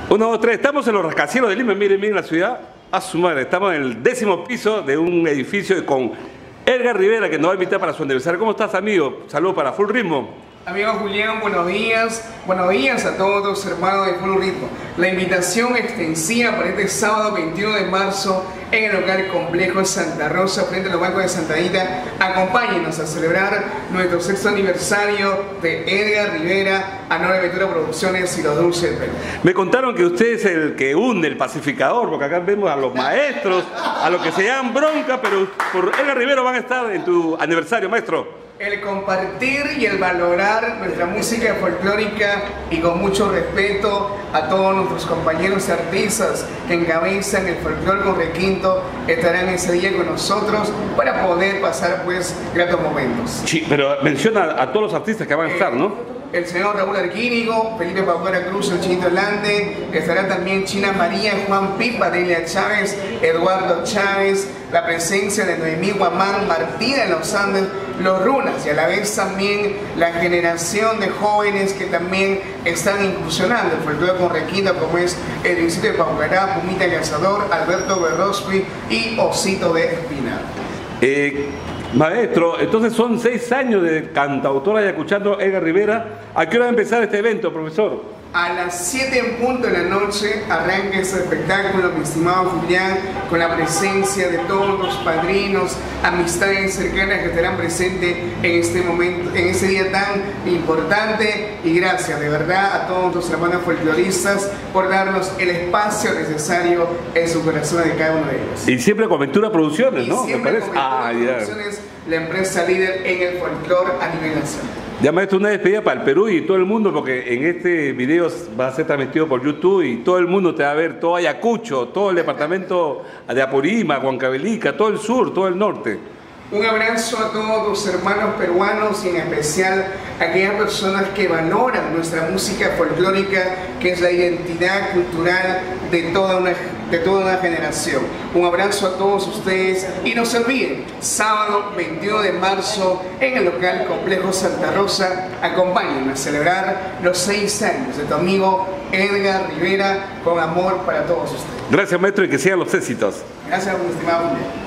1, 2, 3, estamos en los rascacielos de Lima, miren la ciudad, a su madre, estamos en el 10º piso de un edificio con Edgar Rivera, que nos va a invitar para su aniversario. ¿Cómo estás, amigo? Saludos para Full Ritmo. Amigo Julián, buenos días a todos los hermanos de Full Ritmo. La invitación extensiva para este sábado 21 de marzo en el local Complejo Santa Rosa, frente a los bancos de Santa Anita. Acompáñenos a celebrar nuestro 6º aniversario de Edgar Rivera, Anora Aventura Producciones y Los Dulces del Perú. Me contaron que usted es el que hunde, el pacificador, porque acá vemos a los maestros, a los que se llaman bronca, pero por Edgar Rivera van a estar en tu aniversario, maestro. El compartir y el valorar nuestra música folclórica y con mucho respeto a todos nuestros compañeros artistas que encabezan el folclore con requinto estarán ese día con nosotros para poder pasar pues gratos momentos. Sí, pero menciona a todos los artistas que van a estar, ¿no? El señor Raúl Arquínigo, Felipe Paucara Cruz, el Chinito Lande, estará también China María, Juan Pipa, Delia Chávez, Eduardo Chávez, la presencia de Noemí Guamán, Martina de los Andes, los Runas y a la vez también la generación de jóvenes que también están incursionando el folclore con requinto, como es el Luisito de Paucará, Pumita el Cazador, Alberto Berrospi y Osito de Espina. Maestro, entonces son 6 años de cantautora ayacuchano Edgar Rivera. ¿A qué hora va a empezar este evento, profesor? A las 7 en punto de la noche arranca este espectáculo, mi estimado Julián, con la presencia de todos los padrinos, amistades cercanas que estarán presentes en este momento, en este día tan importante. Y gracias de verdad a todos los hermanos folcloristas por darnos el espacio necesario en su corazón de cada uno de ellos. Y siempre con Ventura Producciones, ¿no? Siempre con Ventura Producciones, la empresa líder en el folclore a nivel nacional. Ya, maestro, una despedida para el Perú y todo el mundo, porque en este video va a ser transmitido por YouTube y todo el mundo te va a ver, todo Ayacucho, todo el departamento de Apurímac, Huancavelica, todo el sur, todo el norte. Un abrazo a todos los hermanos peruanos y en especial a aquellas personas que valoran nuestra música folclórica, que es la identidad cultural de toda una generación. Un abrazo a todos ustedes y no se olviden, sábado 21 de marzo en el local Complejo Santa Rosa, acompáñenme a celebrar los 6 años de tu amigo Edgar Rivera con amor para todos ustedes. Gracias, maestro, y que sigan los éxitos. Gracias, mi estimado Julián.